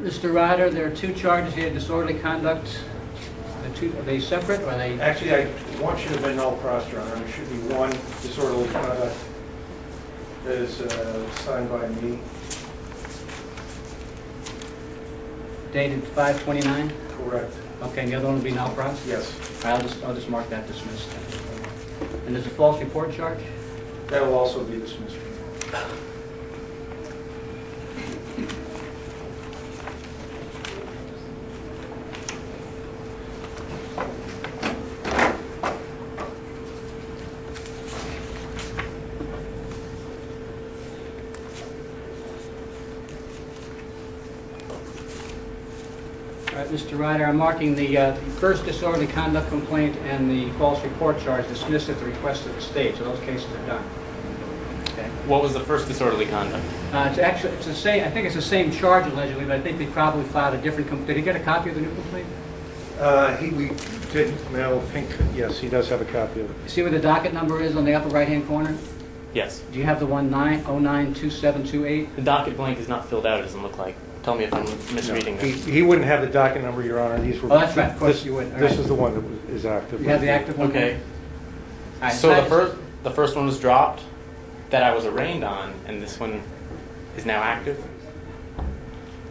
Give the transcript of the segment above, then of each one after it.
Mr. Ryder, there are two charges here, disorderly conduct. Are they separate, or are they? Actually, one should have been null pros, Your Honor. There should be one disorderly conduct that is signed by me. Dated 5/29? Correct. Okay, and the other one will be null pros? Yes. All right, I'll just mark that dismissed. And there's a false report charge? That will also be dismissed. All right, Mr. Ryder, I'm marking the first disorderly conduct complaint and the false report charge dismissed at the request of the state, so those cases are done. Okay. What was the first disorderly conduct? It's the same. I think it's the same charge allegedly, but I think they probably filed a different complaint. Did he get a copy of the new complaint? We didn't. No, I think yes, he does have a copy of it. You see where the docket number is on the upper right-hand corner? Yes. Do you have the one 092728? The docket blank is not filled out, it doesn't look like. Tell me if I'm misreading this. He wouldn't have the docket number, Your Honor. These were. Oh, that's right. Of course you wouldn't. This is the one that is active. You have the active one? Okay. All right, So the first one was dropped that I was arraigned on, and this one is now active?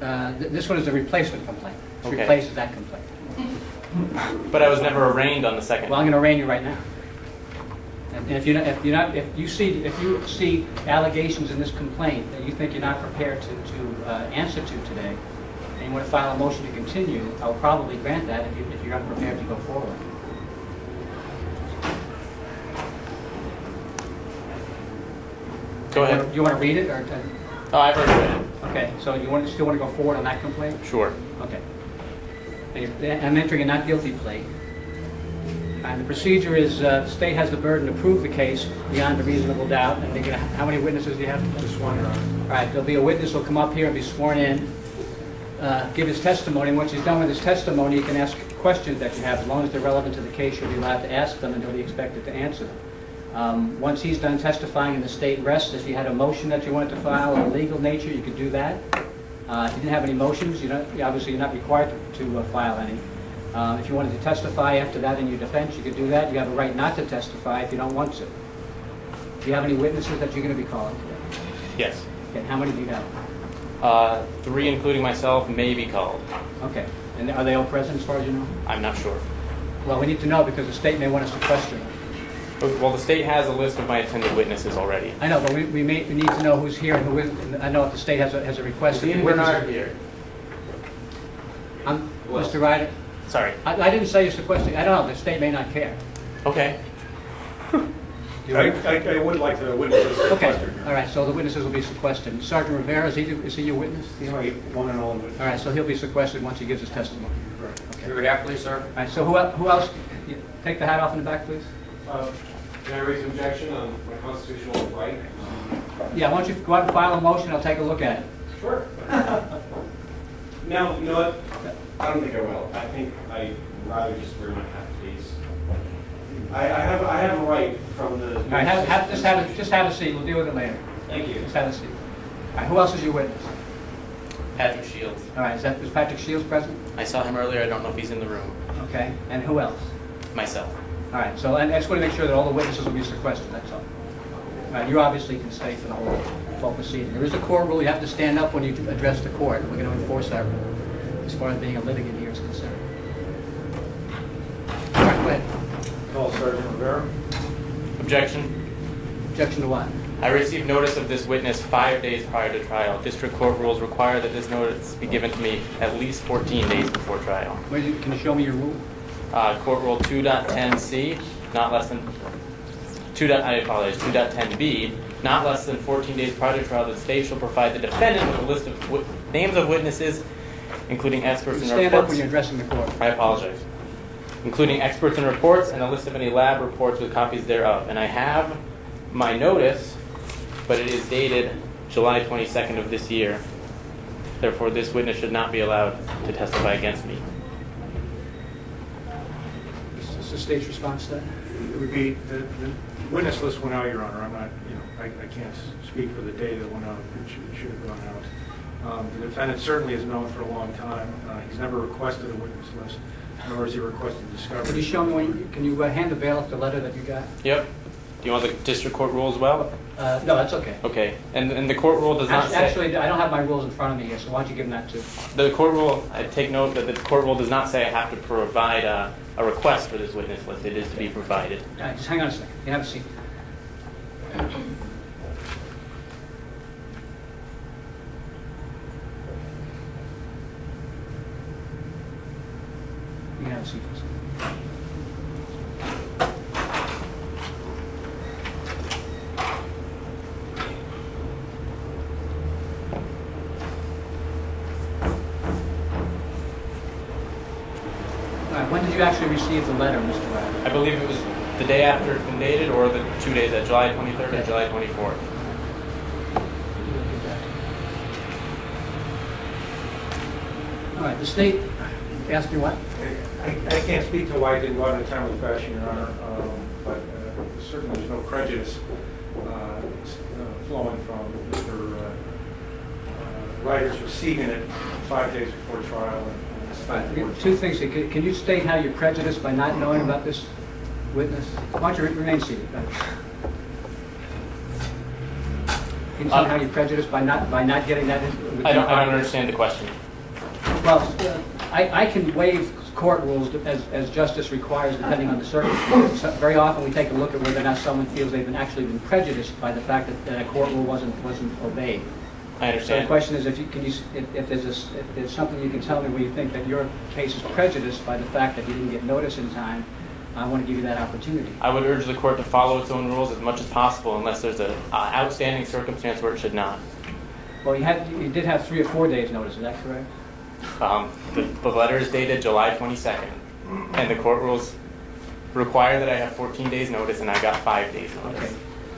this one is a replacement complaint. It Okay. replaces that complaint. But I was never arraigned on the second. Well, I'm going to arraign you right now. And if you see allegations in this complaint that you think you're not prepared to answer to today, and you want to file a motion to continue, I'll probably grant that if you're unprepared to go forward. Go ahead. Do you want to read it, or? Oh, I've already read it. Okay. So you still want to go forward on that complaint? Sure. Okay. I'm entering a not guilty plea. And the procedure is the state has the burden to prove the case beyond a reasonable doubt. And they're gonna, how many witnesses do you have? Just one, Your Honor. All right, there'll be a witness who'll come up here and be sworn in, give his testimony. And once he's done with his testimony, you can ask questions that you have. As long as they're relevant to the case, you'll be allowed to ask them and you'll be expected to answer them. Once he's done testifying and the state rests, if you had a motion that you wanted to file of a legal nature, you could do that. If you didn't have any motions, obviously you're not required to file any. If you wanted to testify after that in your defense, you could do that. You have a right not to testify if you don't want to. Do you have any witnesses that you're going to be calling today? Yes. Okay, how many do you have? 3, including myself, may be called. Okay, and are they all present as far as you know? I'm not sure. Well, we need to know because the state may want us to question them. Well, the state has a list of my attended witnesses already. I know, but we need to know who's here and who isn't. I know if the state has a request. We're not here. Mr. Ryder? Sorry. I didn't say you're sequestering. I don't know. The state may not care. Okay. I would like the witnesses sequestered. Okay. All right. So the witnesses will be sequestered. Sergeant Rivera, is he your witness? He's my one and only witness. All right. So he'll be sequestered once he gives his testimony. Correct. Okay. Here we have, please, sir. All right. So who else? Take the hat off in the back, please. Can I raise an objection on my constitutional right? Yeah. Why don't you go out and file a motion? I'll take a look at it. Sure. No, you know what? I don't think I will. I think I'd rather just wear my hat, please. I have a right from the. All right. Just have a seat. We'll deal with it later. Thank you. Just have a seat. All right. Who else is your witness? Patrick Shields. All right. Is Patrick Shields present? I saw him earlier. I don't know if he's in the room. Okay. And who else? Myself. All right. So I just want to make sure that all the witnesses will be sequestered. That's all. All right. You obviously can stay for the whole proceeding. There is a court rule. You have to stand up when you address the court. We're going to enforce that rule as far as being a litigant here is concerned. All right. Go ahead. Call Sergeant Rivera. Objection. Objection to what? I received notice of this witness 5 days prior to trial. District court rules require that this notice be given to me at least 14 days before trial. Can you show me your rule? Court rule 2.10c, not less than 2.10b, not less than 14 days prior to trial, the state shall provide the defendant with a list of names of witnesses, including experts and reports. Stand up when you're addressing the court. I apologize. Including experts and reports, and a list of any lab reports with copies thereof. And I have my notice, but it is dated July 22nd of this year. Therefore, this witness should not be allowed to testify against me. Is the state's response to that? It would be the witness list went out, Your Honor. I'm not, I can't speak for the day that went out. It should have gone out. The defendant certainly has known for a long time. He's never requested a witness list, nor has he requested discovery. Can you show me can you hand the bailiff the letter that you got? Yep. Do you want the district court rule as well? No, that's okay. Okay. And the court rule does not say... Actually, I don't have my rules in front of me here, so why don't you give them that too? The court rule, I take note that the court rule does not say I have to provide a request for this witness list. It is to be provided. All right, just hang on a second. You can have a seat. You can have a seat for a second. When did you actually receive the letter, Mr. Ryder? I believe it was the day after it's been dated, or the 2 days, July 23rd and July 24th. All right, the state asked me what? I can't speak to why it didn't go out in a timely fashion, Your Honor, but certainly there's no prejudice flowing from Mr. Ryder's receiving it 5 days before trial. Two things. Can you state how you're prejudiced by not knowing about this witness? Why don't you remain seated? Can you tell me how you're prejudiced by not getting that? I don't understand the question. Well, I can waive court rules as justice requires, depending on the circumstances. Very often, we take a look at whether or not someone feels they've actually been prejudiced by the fact that a court rule wasn't obeyed. I understand. So the question is, if there's something you can tell me where you think that your case is prejudiced by the fact that you didn't get notice in time, I want to give you that opportunity. I would urge the court to follow its own rules as much as possible, unless there's an outstanding circumstance where it should not. Well, you did have 3 or 4 days notice. Is that correct? The letter is dated July 22nd, and the court rules require that I have 14 days notice, and I got 5 days notice. Okay.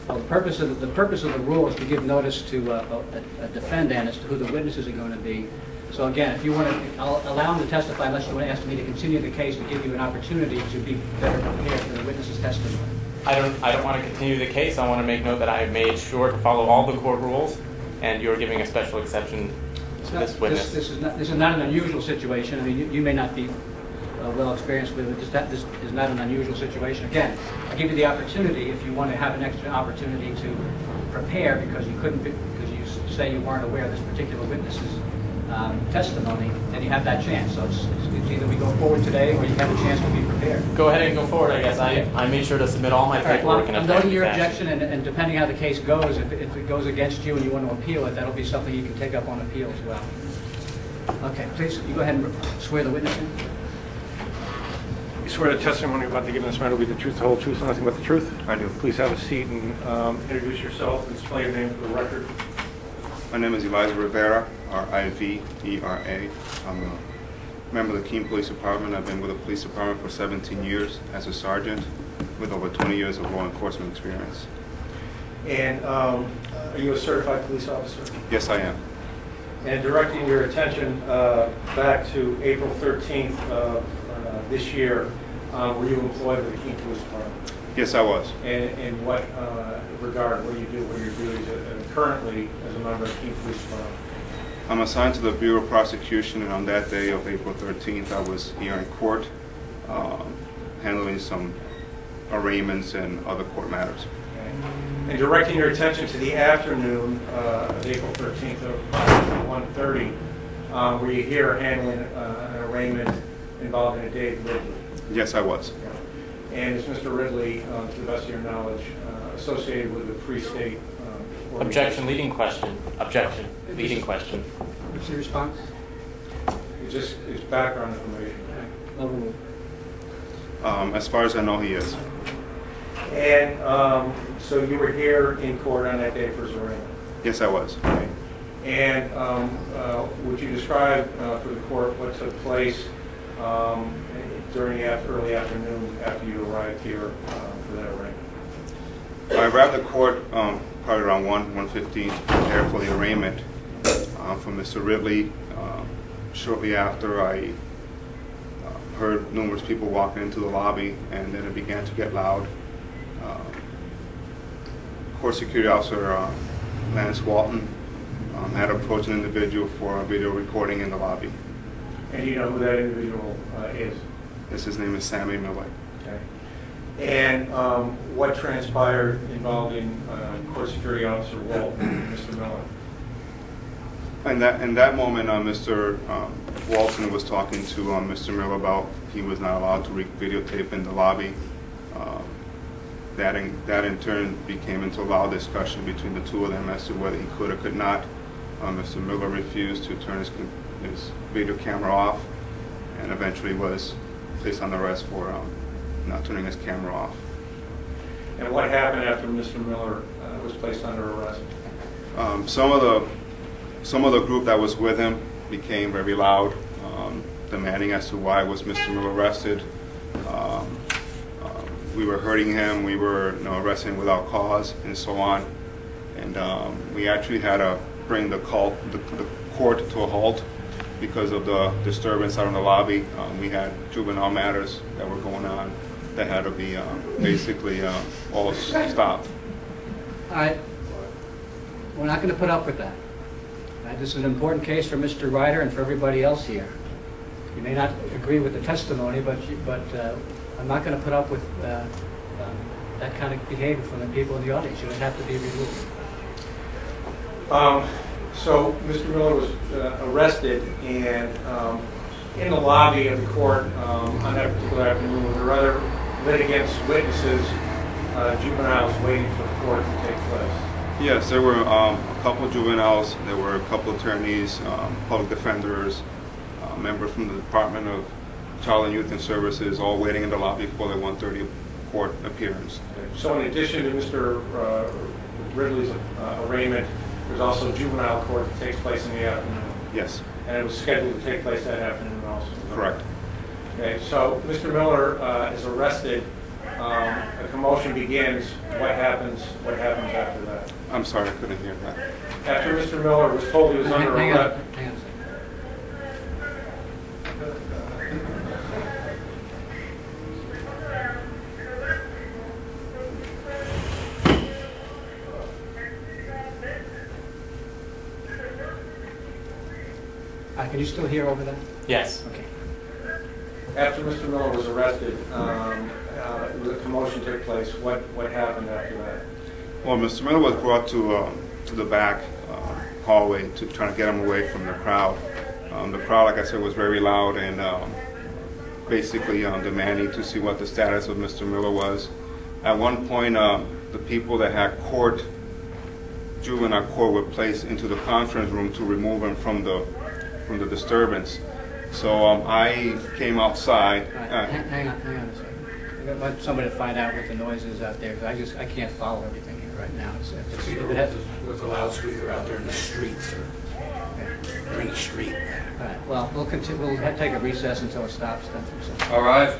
Well, the purpose of the rule is to give notice to a defendant as to who the witnesses are going to be. So again, if you want to, I'll allow him to testify unless you want to ask me to continue the case to give you an opportunity to be better prepared for the witness's testimony. I don't want to continue the case. I want to make note that I have made sure to follow all the court rules, and you're giving a special exception to this witness. This is not an unusual situation. I mean, you may not be well experienced with it. This is not an unusual situation. Again, I give you the opportunity if you want to have an extra opportunity to prepare because you couldn't, because you say you weren't aware of this particular witness's testimony, then you have that chance. So it's either we go forward today or you have a chance to be prepared. Go ahead and go forward, I guess. I made sure to submit all my paperwork. I'm noting your objection, and depending how the case goes, if it goes against you and you want to appeal it, that'll be something you can take up on appeal as well. Okay, please, you go ahead and swear the witness in. You swear the testimony about the given this matter will be the truth, the whole truth, and nothing but the truth? I do. Please have a seat and introduce yourself and display your name for the record. My name is Elijah Rivera, R-I-V-E-R-A. I'm a member of the Keene Police Department. I've been with the police department for 17 years as a sergeant with over 20 years of law enforcement experience. And are you a certified police officer? Yes, I am. And directing your attention back to April 13th of this year, were you employed with the Keene Police Department? Yes, I was. And in what regard? What do you do? What are your duties currently as a member of the Keene Police Department? I'm assigned to the Bureau of Prosecution, and on that day of April 13th, I was here in court handling some arraignments and other court matters. Okay. And directing your attention to the afternoon of April 13th of 1:30, were you here handling an arraignment involving a Dave Ridley? Yes, I was. And is Mr. Ridley, to the best of your knowledge, associated with the Free State? Objection, leading question. Objection, leading question. What's the response? It's just his background information. Overruled. As far as I know, he is. And so you were here in court on that day for his arraignment? Yes, I was. Okay. And would you describe for the court what took place during the early afternoon after you arrived here for that arraignment? I arrived at court probably around 1:15 to prepare for the arraignment for Mr. Ridley. Shortly after, I heard numerous people walking into the lobby, and then it began to get loud. Court Security Officer Lance Walton had approached an individual for a video recording in the lobby. And you know who that individual is? Yes, his name is Sammy Miller. Okay. And what transpired involving Court Security Officer Walt and Mr. Miller? In that moment, Mr. Walton was talking to Mr. Miller about he was not allowed to videotape in the lobby. That in turn became into a loud discussion between the two of them as to whether he could or could not. Mr. Miller refused to turn his video camera off, and eventually was placed on arrest for not turning his camera off. And what happened after Mr. Miller was placed under arrest? Some of the group that was with him became very loud, demanding as to why was Mr. Miller arrested. We were hurting him, we were arresting him without cause, and so on. And we actually had to bring the court to a halt because of the disturbance out in the lobby. We had juvenile matters that were going on that had to be basically all stopped. All right. We're not going to put up with that. This is an important case for Mr. Ryder and for everybody else here. You may not agree with the testimony, but I'm not going to put up with that kind of behavior from the people in the audience. You would have to be removed. So Mr. Miller was arrested, and in the lobby of the court on that particular afternoon, were there other litigants, witnesses, juveniles waiting for the court to take place? Yes, there were a couple of juveniles, there were a couple of attorneys, public defenders, members from the Department of Child and Youth and Services, all waiting in the lobby for the 1:30 court appearance. So in addition to Mr. Ridley's arraignment, there's also juvenile court that takes place in the afternoon? Yes. And it was scheduled to take place that afternoon also? Correct. Okay, so Mr. Miller is arrested. A commotion begins. What happens after that? I'm sorry, I couldn't hear that. After Mr. Miller was told he was under arrest. Hang on a second. Can you still hear over that? Yes. Okay. After Mr. Miller was arrested, the commotion took place. What happened after that? Well, Mr. Miller was brought to the back hallway to try to get him away from the crowd. The crowd, like I said, was very loud and basically demanding to see what the status of Mr. Miller was. At one point, the people that had juvenile court were placed into the conference room to remove him from the disturbance. So I came outside. Hang on a second. I want somebody to find out what the noise is out there, because I can't follow everything here right now. With the loudspeaker out there in the streets, or in the street. All right. Well, we'll continue. We'll take a recess until it stops. Then. All right.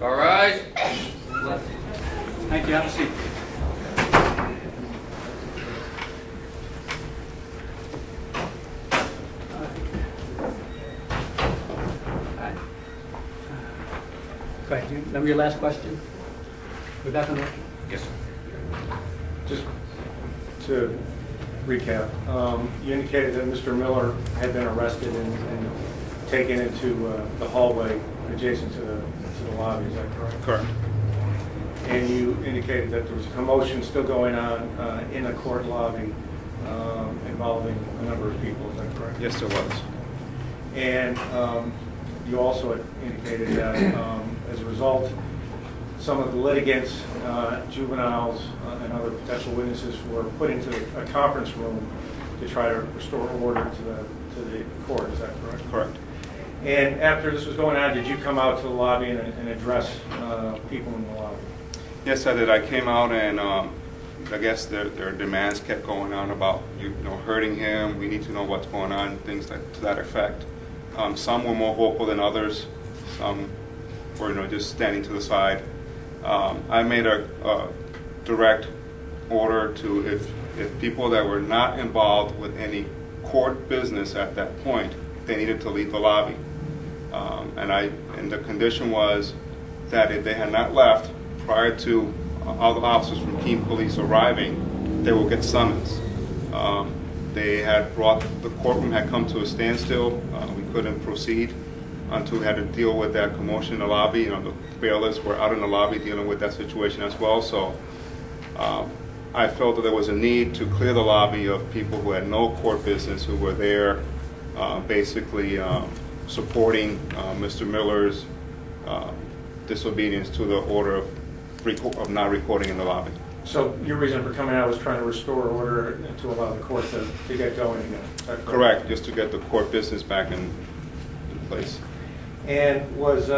All right. Thank you. Have a seat. Go ahead. Do you remember your last question? Rebecca? Yes, sir. Just to recap, you indicated that Mr. Miller had been arrested and taken into the hallway adjacent to the lobby. Is that correct? Correct. And you indicated that there was a commotion still going on in the court lobby involving a number of people. Is that correct? Yes, there was. And you also indicated that as a result, some of the litigants, juveniles, and other potential witnesses were put into a conference room to try to restore order to the court. Is that correct? Correct. And after this was going on, did you come out to the lobby and address people in the lobby? Yes, I did. I came out and I guess their demands kept going on about hurting him. We need to know what's going on, things to that effect. Some were more vocal than others. Some were just standing to the side. I made a direct order to if people that were not involved with any court business at that point, they needed to leave the lobby. And the condition was that if they had not left prior to other officers from Keene Police arriving, they will get summons. They had brought, the courtroom had come to a standstill. We couldn't proceed until we had to deal with that commotion in the lobby. You know, the bailiffs were out in the lobby dealing with that situation as well. So I felt that there was a need to clear the lobby of people who had no court business, who were there basically supporting Mr. Miller's disobedience to the order of not recording in the lobby. So your reason for coming out was trying to restore order to allow the court to get going again? Correct, just to get the court business back in place. And was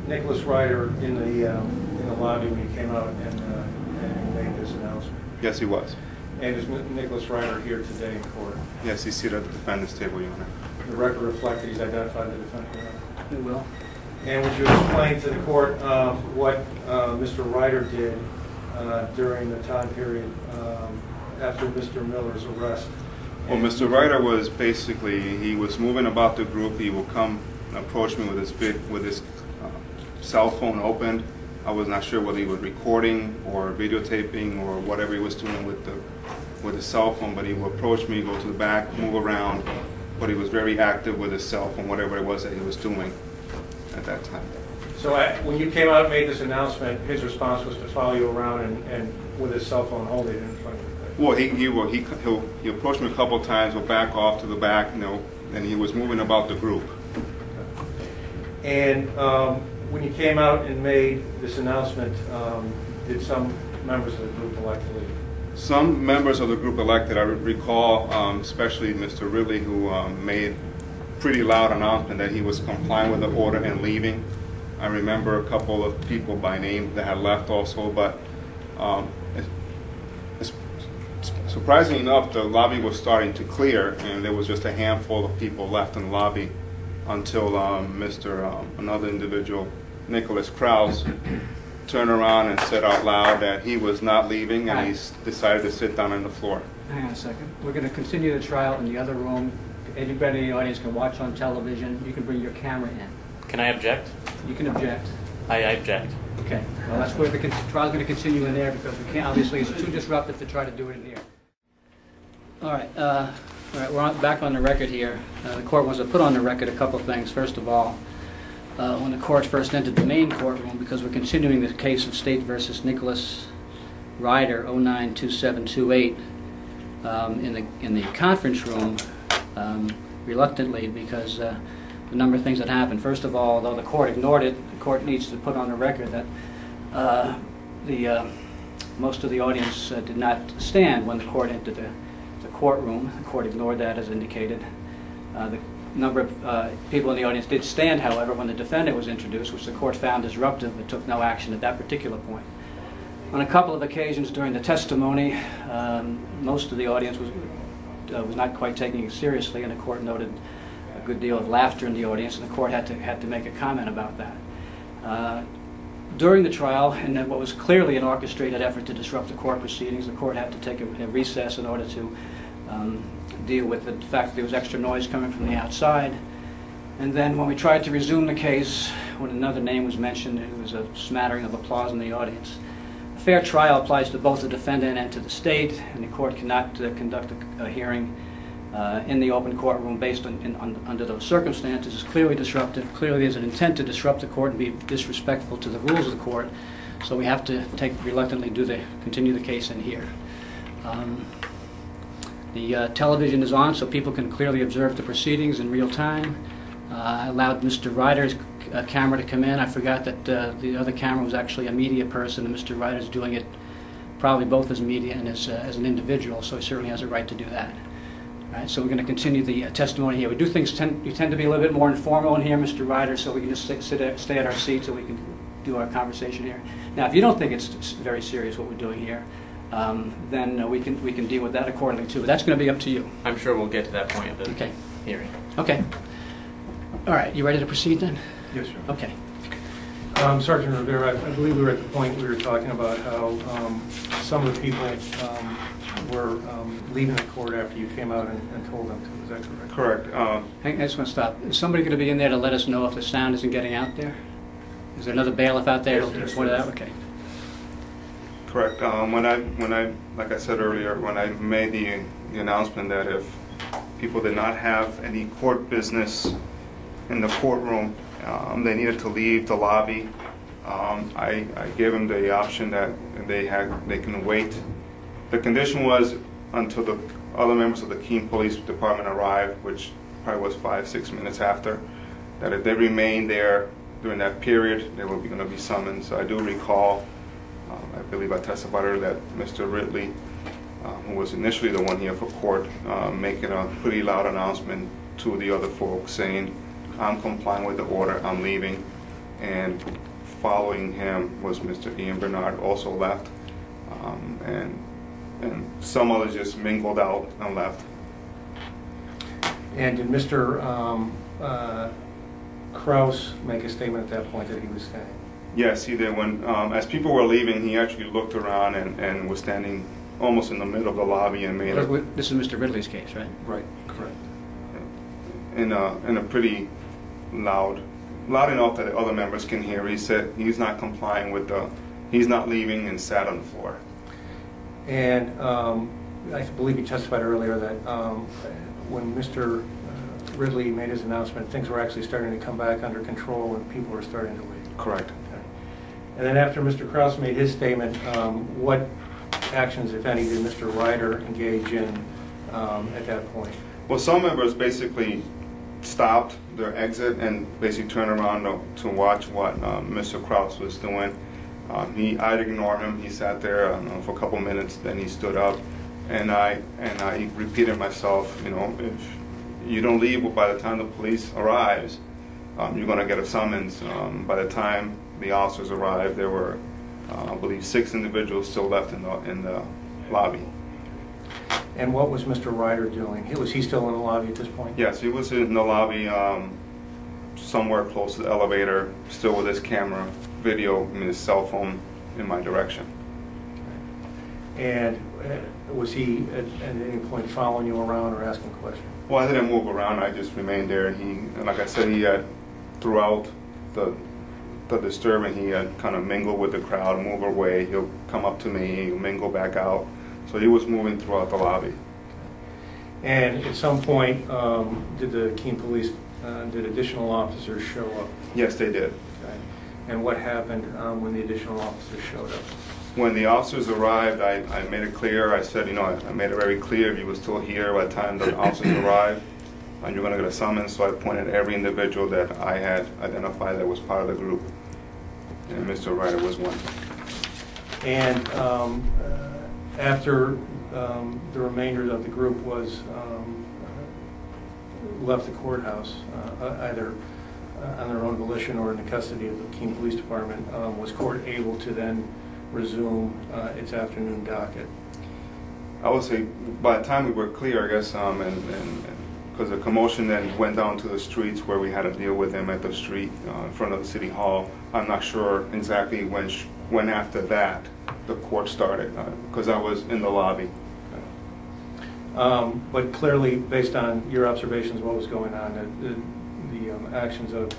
Nicholas Ryder in the lobby when you came out and made this announcement? Yes, he was. And is Nicholas Ryder here today in court? Yes, he's seated at the defendant's table, Your Honor. The record reflects that he's identified the defendant? We will. And would you explain to the court what Mr. Ryder did during the time period after Mr. Miller's arrest? Well, Mr. Ryder was basically, he was moving about the group. He would come and approach me with his cell phone open. I was not sure whether he was recording or videotaping or whatever he was doing with his cell phone, but he would approach me, go to the back, move around, but he was very active with his cell phone, whatever it was that he was doing at that time. So when you came out and made this announcement, his response was to follow you around and with his cell phone holding it in front of you? Well, he approached me a couple of times, would back off to the back, you know, and he was moving about the group. And when you came out and made this announcement, did some members of the group elect to leave? Some members of the group elected. I recall, especially Mr. Ridley, who made pretty loud announcement that he was complying with the order and leaving. I remember a couple of people by name that had left also, but surprisingly enough, the lobby was starting to clear, and there was just a handful of people left in the lobby until another individual, Nicholas Krause, turned around and said out loud that he was not leaving, and he decided to sit down on the floor. Hang on a second. We're going to continue the trial in the other room. Anybody in the audience can watch on television. You can bring your camera in. Can I object? You can object. I object. Okay. Well, that's where the trial's going to continue in there because we can't. Obviously, it's too disruptive to try to do it in here. All right. We're back on the record here. The court wants to put on the record a couple of things. First of all, when the court first entered the main courtroom, because we're continuing the case of State versus Nicholas Ryder, 092728, in the conference room, reluctantly, because the number of things that happened. First of all, though the court ignored it, the court needs to put on the record that most of the audience did not stand when the court entered the courtroom. The court ignored that as indicated. The number of people in the audience did stand, however, when the defendant was introduced, which the court found disruptive but took no action at that particular point. On a couple of occasions during the testimony, most of the audience was not quite taking it seriously, and the court noted a good deal of laughter in the audience, and the court had to make a comment about that. During the trial, in what was clearly an orchestrated effort to disrupt the court proceedings, the court had to take a recess in order to deal with the fact that there was extra noise coming from the outside. And then when we tried to resume the case, when another name was mentioned, it was a smattering of applause in the audience. A fair trial applies to both the defendant and to the state, and the court cannot conduct a hearing in the open courtroom based under those circumstances. It's clearly disruptive. Clearly there's an intent to disrupt the court and be disrespectful to the rules of the court, so we have to reluctantly continue the case in here. The television is on, so people can clearly observe the proceedings in real time. I allowed Mr. Ryder's camera to come in. I forgot that the other camera was actually a media person, and Mr. Ryder's doing it probably both as media and as an individual, so he certainly has a right to do that. All right, so we're going to continue the testimony here. We do things tend to be a little bit more informal in here, Mr. Ryder, so we can just stay at our seats so we can do our conversation here. Now, if you don't think it's very serious what we're doing here, then we can deal with that accordingly too. But that's going to be up to you. I'm sure we'll get to that point of the hearing. Okay. All right. You ready to proceed then? Yes, sir. Okay. Sergeant Rivera, I believe we were at the point we were talking about how some of the people were leaving the court after you came out and told them to. Is that correct? Correct. I just want to stop. Is somebody going to be in there to let us know if the sound isn't getting out there? Is there another bailiff out there? Yes, Point it yes. out? Okay. Correct. When I, like I said earlier, when I made the announcement that if people did not have any court business in the courtroom, they needed to leave the lobby. I gave them the option that they can wait. The condition was until the other members of the Keene Police Department arrived, which probably was 5-6 minutes after, that if they remained there during that period, they were going to be summoned. So I do recall, I believe I testified earlier, that Mr. Ridley, who was initially the one here for court, making a pretty loud announcement to the other folks saying, I'm complying with the order, I'm leaving. And following him was Mr. Ian Bernard, also left. And some others just mingled out and left. And did Mr. Kraus make a statement at that point that he was staying? Yes, he did. When, as people were leaving, he actually looked around and was standing almost in the middle of the lobby and made a... This is Mr. Ridley's case, right? Right, correct. In a pretty loud enough that the other members can hear. He said he's not complying with he's not leaving, and sat on the floor. And I believe you testified earlier that when Mr. Ridley made his announcement, things were actually starting to come back under control and people were starting to leave. Correct. Okay. And then after Mr. Kraus made his statement, what actions, if any, did Mr. Ryder engage in at that point? Well, some members basically stopped their exit and basically turned around to watch what Mr. Kraus was doing. I'd ignore him. He sat there for a couple minutes, then he stood up, and I repeated myself, you know, if you don't leave by the time the police arrives, you're going to get a summons. By the time the officers arrived, there were, I believe, 6 individuals still left in the lobby. And what was Mr. Ryder doing? Was he still in the lobby at this point? Yes, he was in the lobby, somewhere close to the elevator, still with his camera, video, and his cell phone in my direction. And was he at any point following you around or asking questions? Well, I didn't move around. I just remained there. Like I said, he had, throughout the disturbance, he had kind of mingled with the crowd, move away. He'll come up to me, he'll mingle back out. So he was moving throughout the lobby. And at some point, did the Keene Police, did additional officers show up? Yes, they did. Okay. And what happened when the additional officers showed up? When the officers arrived, I made it clear. I said, you know, I made it very clear if you were still here by the time the officers arrived, and you're going to get a summons. So I pointed every individual that I had identified that was part of the group, and Mr. Ryder was one. And after the remainder of the group was left the courthouse, either on their own volition or in the custody of the Keene Police Department, was court able to then resume its afternoon docket? I would say by the time we were clear, I guess, and because the commotion then went down to the streets where we had to deal with them at the street in front of the city hall. I'm not sure exactly when after that the court started, because I was in the lobby. But clearly, based on your observations of what was going on, the actions of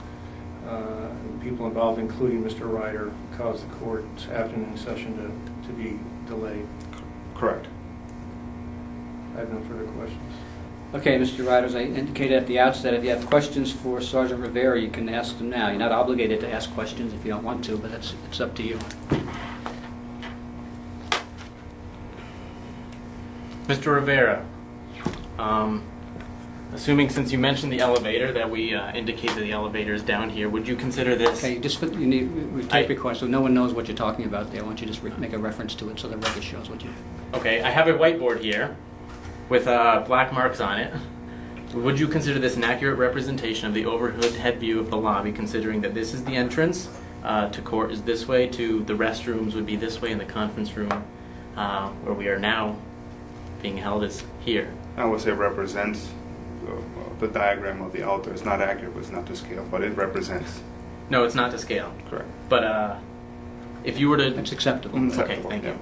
people involved, including Mr. Ryder, caused the court's afternoon session to be delayed. Correct. I have no further questions. Okay, Mr. Ryder, as I indicated at the outset, if you have questions for Sergeant Rivera, you can ask them now. You're not obligated to ask questions if you don't want to, but it's up to you. Mr. Rivera, assuming since you mentioned the elevator that we indicated the elevator is down here, would you consider this? Okay, you need tape record so no one knows what you're talking about there. Why don't you just make a reference to it so the record shows what you... Okay, I have a whiteboard here with black marks on it. Would you consider this an accurate representation of the overhead view of the lobby, considering that this is the entrance to court is this way, to the restrooms would be this way, and the conference room where we are now being held is here? I would say represents the diagram of the altar. It's not accurate, it's not to scale, but it represents. No, it's not to scale. Correct. But if you were to... That's acceptable. Okay, thank you.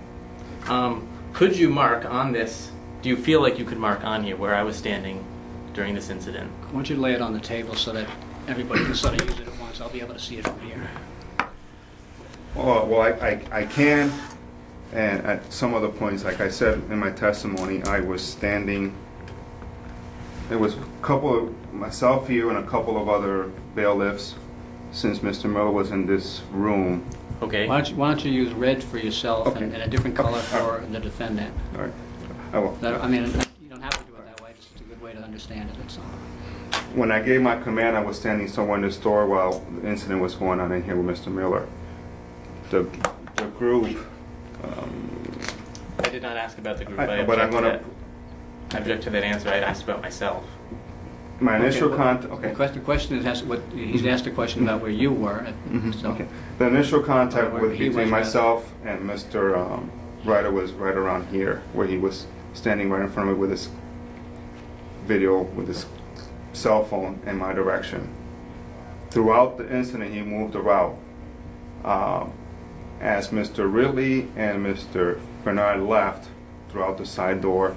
Could you mark on this, do you feel like you could mark on here where I was standing during this incident? I want you to lay it on the table so that everybody can sort of use it at once. I'll be able to see it from here. Well, I can, and at some other points, like I said in my testimony, I was standing. There was a couple of myself here and a couple of other bailiffs, since Mr. Miller was in this room. Okay. Why don't you use red for yourself Okay. and a different color for the defendant? All right, I will. I mean, you don't have to do it that way. It's just a good way to understand it. That's all. When I gave my command, I was standing somewhere in the store while the incident was going on in here with Mr. Miller. The group. I did not ask about the group. But I'm gonna. I object to that answer. I asked about myself. My initial well, contact. Okay. The question is, he's asked a question about where you were. So. Okay. The initial contact Where he between was, myself and Mr. Ryder was right around here, where he was standing right in front of me with his video, with his cell phone in my direction. Throughout the incident, he moved around. As Mr. Ridley and Mr. Bernard left throughout the side door,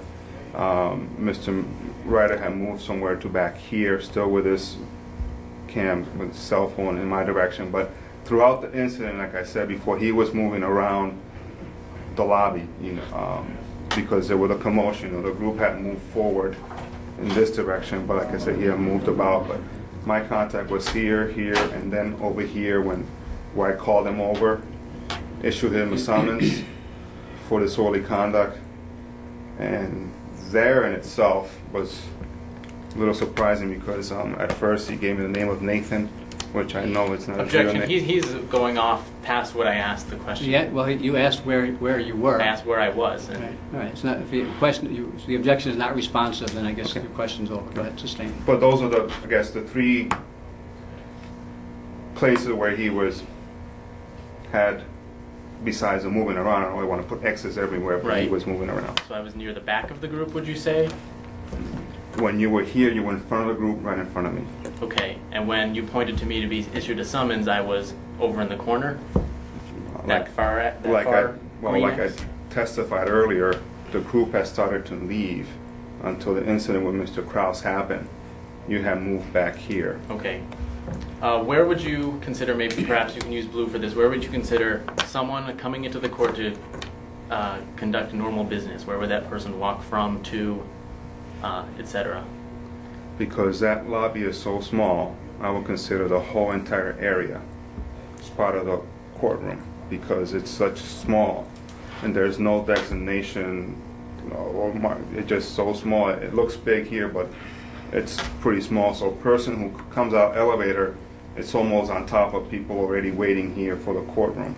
Mr. Ryder had moved somewhere to back here, still with his with his cell phone in my direction. But throughout the incident, like I said before, he was moving around the lobby, because there was a commotion. The group had moved forward in this direction, but like I said, he had moved about. But my contact was here, and then over here where I called him over, issued him a summons for disorderly conduct, and there in itself was a little surprising because at first he gave me the name of Nathan, which I know it's not Objection. a real name. He's going off past what I asked the question. Yeah, well, you asked where you were. I asked where I was. All right. It's not, if the objection is not responsive, then I guess your question's over. Go ahead, sustain. But those are the three places where he had, besides the moving around. I don't really want to put X's everywhere, but he was moving around. So I was near the back of the group, would you say? When you were here, you were in front of the group, right in front of me. Okay. And when you pointed to me to be issued a summons, I was over in the corner? Like I testified earlier, the group had started to leave until the incident with Mr. Krause happened. You had moved back here. Okay. Where would you consider, maybe perhaps you can use blue for this, where would you consider someone coming into the court to conduct normal business? Where would that person walk from, to, etc.? Because that lobby is so small, I would consider the whole entire area as part of the courtroom because it's such small and there's no designation. It's just so small. It looks big here, but it's pretty small. So a person who comes out elevator, it's almost on top of people already waiting here for the courtroom.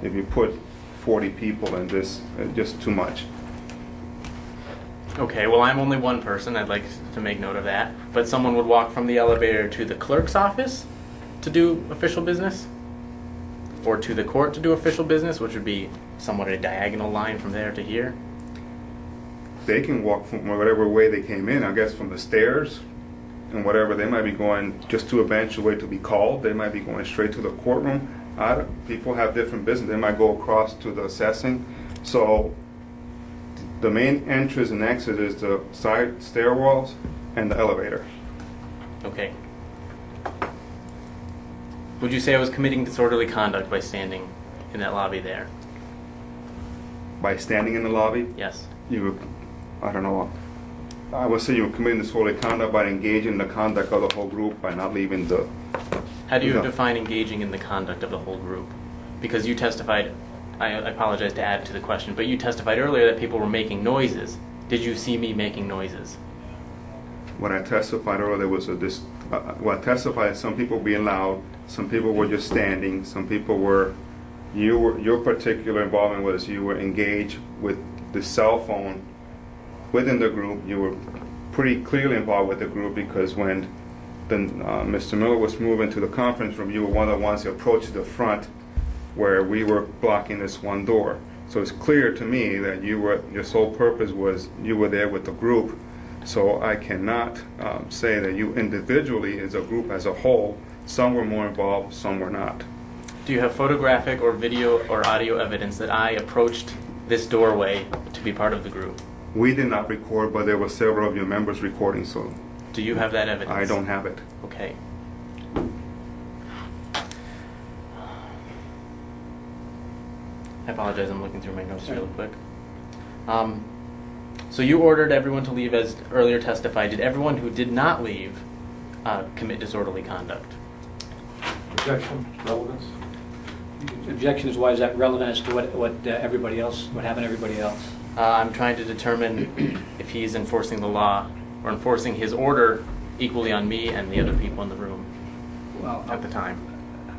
If you put 40 people in this, it's just too much. Okay, well, I'm only one person. I'd like to make note of that. But someone would walk from the elevator to the clerk's office to do official business? Or to the court to do official business, which would be somewhat a diagonal line from there to here? They can walk from whatever way they came in, I guess from the stairs and whatever. They might be going just to a bench to wait to be called. They might be going straight to the courtroom. People have different business. They might go across to the assessing. So the main entrance and exit is the side stairwells and the elevator. Okay. Would you say I was committing disorderly conduct by standing in that lobby there? By standing in the lobby? Yes. I don't know. I would say you were committing disorderly conduct by engaging in the conduct of the whole group by not leaving the... How do you define engaging in the conduct of the whole group? Because you testified, I apologize to add to the question, but you testified earlier that people were making noises. Did you see me making noises? When I testified earlier, there was when I testified, some people being loud, some people were just standing, some people were... Your particular involvement was you were engaged with the cell phone within the group. You were pretty clearly involved with the group because when Mr. Miller was moving to the conference room, you were one of the ones who approached the front where we were blocking this one door. So it's clear to me that your sole purpose was you were there with the group. So I cannot say that you individually as a group as a whole, some were more involved, some were not. Do you have photographic or video or audio evidence that I approached this doorway to be part of the group? We did not record, but there were several of your members recording, so... Do you have that evidence? I don't have it. Okay. I apologize, I'm looking through my notes real quick. So you ordered everyone to leave as earlier testified. Did everyone who did not leave commit disorderly conduct? Objection, relevance. Objection is why is that relevant as to what everybody else, what happened to everybody else? I'm trying to determine if he's enforcing the law or enforcing his order equally on me and the other people in the room at the time.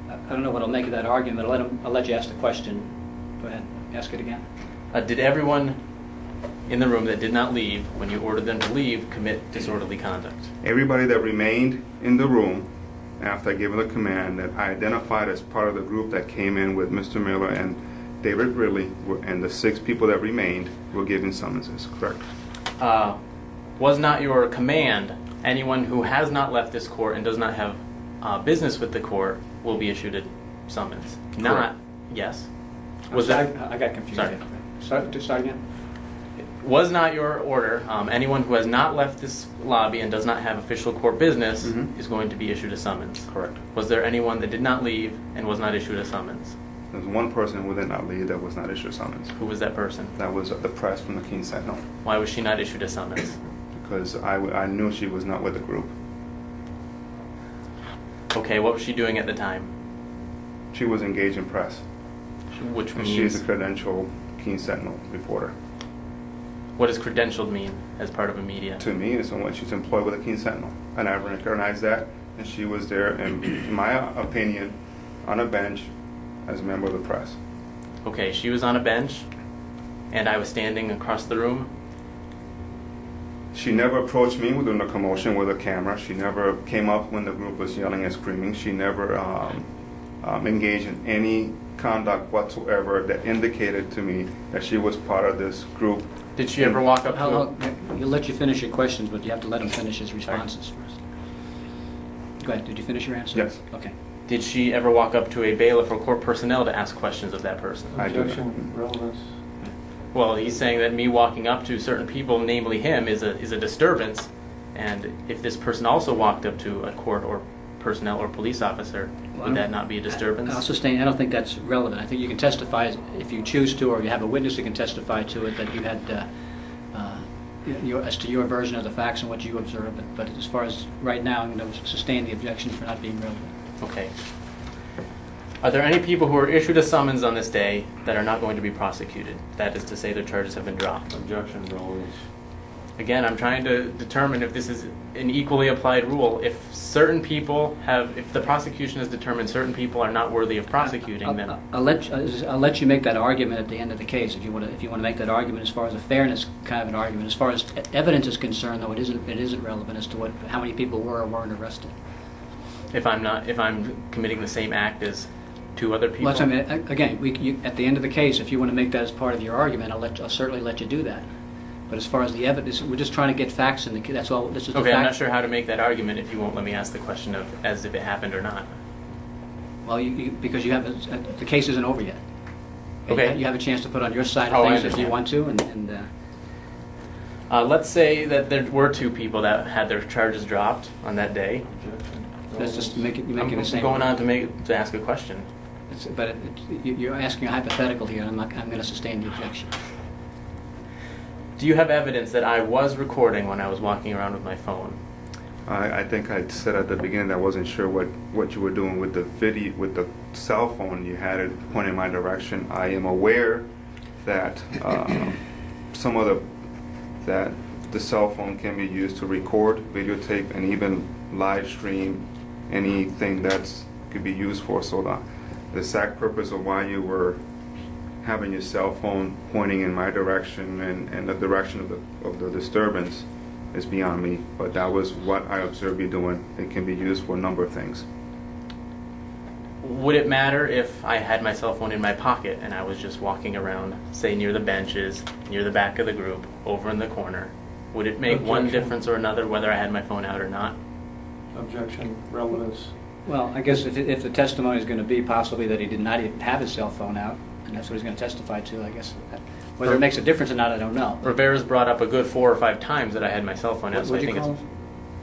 I don't know what I'll make of that argument. I'll let you ask the question. Go ahead. Ask it again. Did everyone in the room that did not leave, when you ordered them to leave, commit disorderly conduct? Everybody that remained in the room after I gave the command that I identified as part of the group that came in with Mr. Miller and David Ridley, and the 6 people that remained were given summonses, correct? Was not your command, anyone who has not left this court and does not have business with the court will be issued a summons? Not, yes. Was that? I got confused. Sorry. Start again. Was not your order, anyone who has not left this lobby and does not have official court business is going to be issued a summons? Correct. Was there anyone that did not leave and was not issued a summons? There was one person who did not leave that was not issued a summons. Who was that person? That was the press from the Keene Sentinel, Why was she not issued a summons? because I knew she was not with the group. Okay, what was she doing at the time? She was engaged in press. Which And she is means, a credentialed Keene Sentinel reporter. what does credentialed mean as part of a media? To me, it's someone she's employed with the Keene Sentinel, and I recognized that, and she was there, in my opinion, on a bench as a member of the press. Okay, she was on a bench and I was standing across the room. She never approached me during the commotion with a camera. She never came up when the group was yelling and screaming. She never engaged in any conduct whatsoever that indicated to me that she was part of this group. Did she ever walk up to He'll let you finish your questions, but you have to let him finish his responses first. Go ahead. Did you finish your answer? Yes. Okay. Did she ever walk up to a bailiff or court personnel to ask questions of that person? I do not. Objection, relevance. Well, he's saying that me walking up to certain people, namely him, is a disturbance. And if this person also walked up to a court or personnel or police officer, would that not be a disturbance? I'll sustain. I don't think that's relevant. I think you can testify if you choose to, or you have a witness who can testify to it, that you had as to your version of the facts and what you observed. But as far as right now, I'm going to sustain the objection for not being relevant. Okay. Are there any people who are issued a summons on this day that are not going to be prosecuted? That is to say, their charges have been dropped. Objection, relevance. Again, I'm trying to determine if this is an equally applied rule. If certain people if the prosecution has determined certain people are not worthy of prosecuting them. I'll let you make that argument at the end of the case if you want to make that argument as far as a fairness kind of an argument. As far as evidence is concerned, though, it isn't relevant as to how many people were or weren't arrested. If I'm committing the same act as 2 other people. Well, I mean, again, at the end of the case, if you want to make that as part of your argument, I'll certainly let you do that. But as far as the evidence, we're just trying to get facts in the case. That's all. This is okay, I'm not sure how to make that argument if you won't let me ask the question of as if it happened or not. Well, because you have the case isn't over yet. Okay. You have a chance to put on your side of things if you want to, let's say that there were 2 people that had their charges dropped on that day. Objection. let's just make it. I'm the same. going on to ask a question. But you're asking a hypothetical here, and I'm going to sustain the objection. Do you have evidence that I was recording when I was walking around with my phone? I think I said at the beginning that I wasn't sure what you were doing with the video, with the cell phone. You had it pointing in my direction. I am aware that that the cell phone can be used to record, videotape, and even live stream anything that's could be used for. So the exact purpose of why you were having your cell phone pointing in my direction and the direction of the disturbance is beyond me, but that was what I observed you doing. It can be used for a number of things. Would it matter if I had my cell phone in my pocket and I was just walking around, say near the benches, near the back of the group, over in the corner? Would it make one difference or another whether I had my phone out or not? Objection, relevance. Well, I guess if the testimony is going to be possibly that he did not even have his cell phone out, and that's what he's going to testify to, I guess. Whether it makes a difference or not, I don't know. Rivera's brought up a good 4 or 5 times that I had my cell phone out, so I What'd you think call it's... him?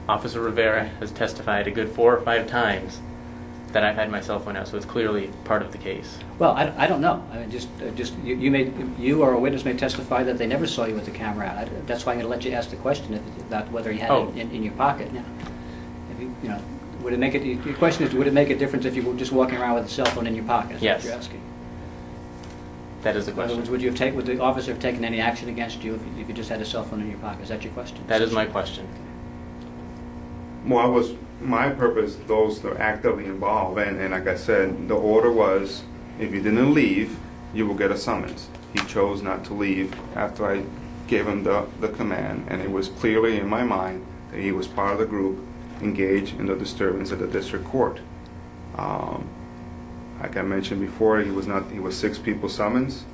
Officer Rivera has testified a good 4 or 5 times that I've had my cell phone out, so it's clearly part of the case. Well, I don't know. I mean, you or a witness may testify that they never saw you with the camera out. That's why I'm going to let you ask the question about whether you had it in your pocket. Now, if you know, would it make it? Your question is, would it make a difference if you were just walking around with a cell phone in your pocket? Is Yes. What you're asking. That is the In other question. words, would the officer have taken any action against you if you just had a cell phone in your pocket? Is that your question? That is my question. Well, my purpose, those that are actively involved, and like I said, the order was, if you didn't leave, you will get a summons. He chose not to leave after I gave him the command, and it was clearly in my mind that he was part of the group engaged in the disturbance at the district court. Like I mentioned before, he was 6 people summons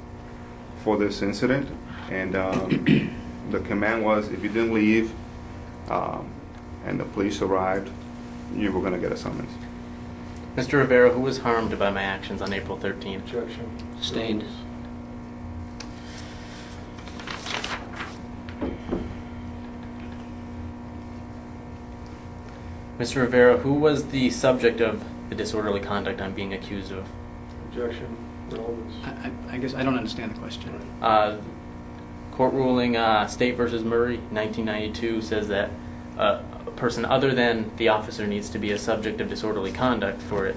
for this incident, and the command was, if you didn't leave, and the police arrived, you were going to get a summons. Mr. Rivera, who was harmed by my actions on April 13th? Objection. Sustained. Mr. Rivera, who was the subject of the disorderly conduct I'm being accused of? Objection. Relevance. I guess I don't understand the question. Court ruling State versus Murray, 1992, says that a person other than the officer needs to be a subject of disorderly conduct for it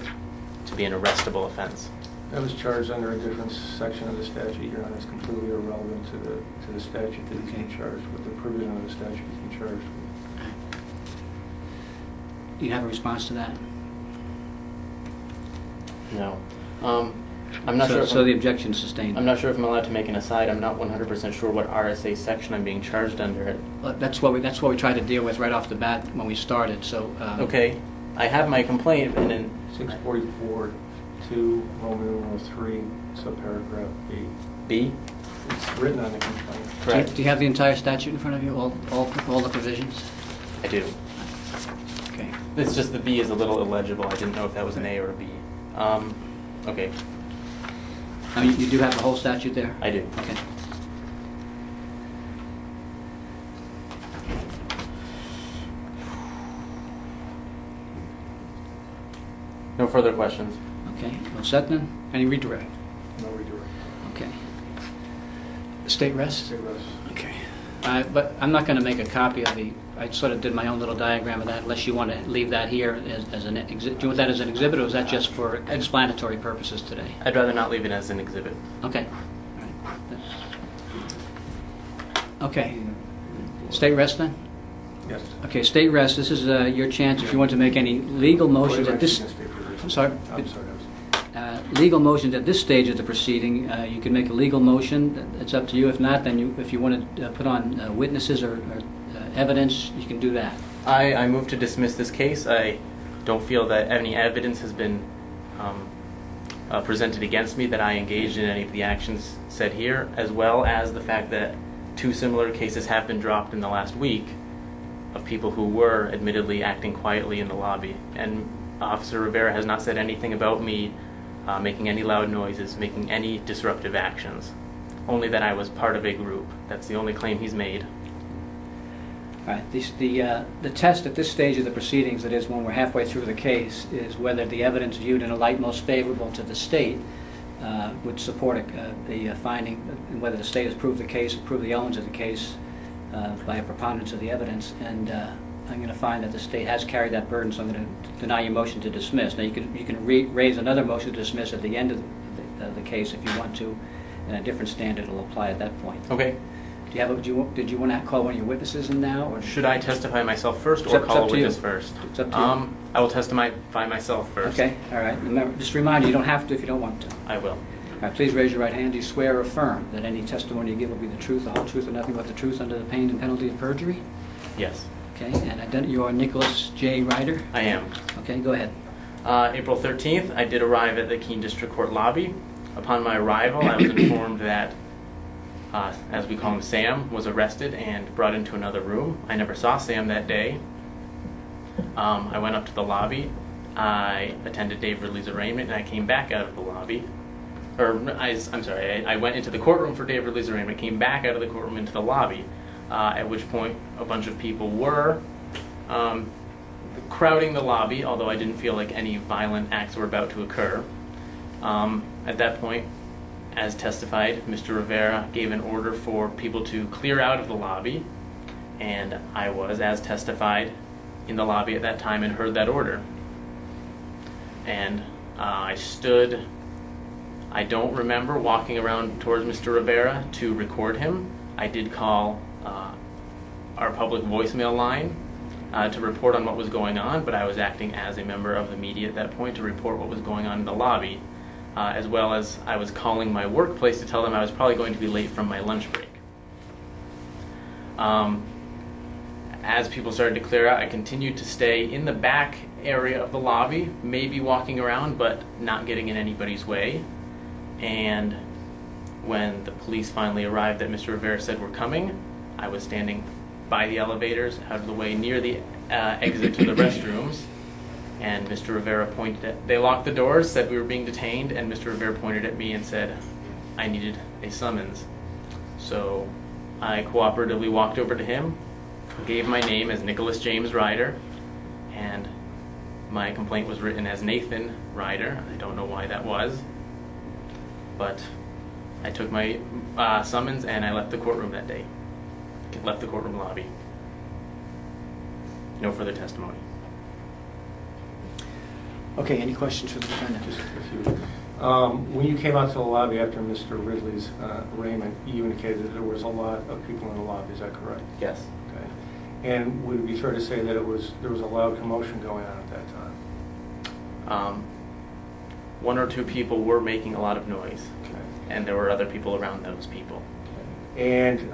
to be an arrestable offense. That was charged under a different section of the statute, Your Honor. It's completely irrelevant to the statute that he's being charged with, the provision of the statute he's being charged with. Do you have a response to that? No. I'm not sure. So the objection is sustained. I'm not sure if I'm allowed to make an aside. I'm not 100% sure what RSA section I'm being charged under. Well, that's what we tried to deal with right off the bat when we started. So Okay, I have my complaint, and then 644, 2, Roman numeral 3, subparagraph B. B. It's written on the complaint. Correct. do you have the entire statute in front of you? All the provisions? I do. Okay. It's just the B is a little illegible. I didn't know if that was an A or a B. Okay, I mean, you do have the whole statute there? I do. Okay. No further questions. Okay. Well, set then? Any redirect? No redirect. Okay. State rest? State rest. Okay. But I'm not going to make a copy of the. I sort of did my own little diagram of that, unless you want to leave that here as an exhibit. Do you want that as an exhibit, or is that just for explanatory purposes today? I'd rather not leave it as an exhibit. Okay. All right. Okay. State rest then? Yes. Okay, state rest. This is your chance if you want to make any legal motions at this. I'm sorry. I'm sorry. Legal motions at this stage of the proceeding. You can make a legal motion. It's up to you. If not, then if you want to put on witnesses or evidence, you can do that. I move to dismiss this case. I don't feel that any evidence has been presented against me that I engaged in any of the actions said here, as well as the fact that 2 similar cases have been dropped in the last week of people who were admittedly acting quietly in the lobby. And Officer Rivera has not said anything about me making any loud noises, making any disruptive actions. Only that I was part of a group. That's the only claim he's made. All right. The test at this stage of the proceedings, that is when we're halfway through the case, is whether the evidence viewed in a light most favorable to the state would support the finding, and whether the state has proved the case, proved the elements of the case by a preponderance of the evidence. And I'm going to find that the state has carried that burden, so I'm going to deny your motion to dismiss. Now you can raise another motion to dismiss at the end of the case if you want to, and a different standard will apply at that point. Okay. Did you want to call one of your witnesses in now? Or Should I testify myself first, or It's call up a to you. witness first? It's up to you. I will testify myself first. Okay, all right. Remember, just a reminder, you don't have to if you don't want to. I will. All right, please raise your right hand. Do you swear or affirm that any testimony you give will be the truth, the whole truth, and nothing but the truth under the pain and penalty of perjury? Yes. Okay, and you are Nicholas J. Ryder? I am. Okay, go ahead. April 13th, I did arrive at the Keene District Court lobby. Upon my arrival, I was informed that, as we call him, Sam, was arrested and brought into another room. I never saw Sam that day. I went up to the lobby. I attended Dave Ridley's arraignment, and I came back out of the lobby. I went into the courtroom for Dave Ridley's arraignment, came back out of the courtroom into the lobby, at which point a bunch of people were crowding the lobby, although I didn't feel like any violent acts were about to occur. At that point, as testified, Mr. Rivera gave an order for people to clear out of the lobby, and I was, as testified, in the lobby at that time and heard that order. And I stood, I don't remember walking around towards Mr. Rivera to record him. I did call our public voicemail line to report on what was going on, but I was acting as a member of the media at that point to report what was going on in the lobby, as well as I was calling my workplace to tell them I was probably going to be late from my lunch break. As people started to clear out, I continued to stay in the back area of the lobby, maybe walking around, but not getting in anybody's way. And when the police finally arrived that Mr. Rivera said were coming, I was standing by the elevators, out of the way, near the exit to the restrooms, and Mr. Rivera pointed at, they locked the doors, said we were being detained, and Mr. Rivera pointed at me and said I needed a summons. So I cooperatively walked over to him, gave my name as Nicholas James Ryder, and my complaint was written as Nathan Ryder. I don't know why that was, but I took my summons and I left the courtroom that day. Left the courtroom lobby. No further testimony. Okay, any questions for the defendant? Just a few. When you came out to the lobby after Mr. Ridley's arraignment, you indicated that there was a lot of people in the lobby. Is that correct? Yes. Okay. And would it be fair to say that there was a loud commotion going on at that time? One or two people were making a lot of noise, Okay. and there were other people around those people. And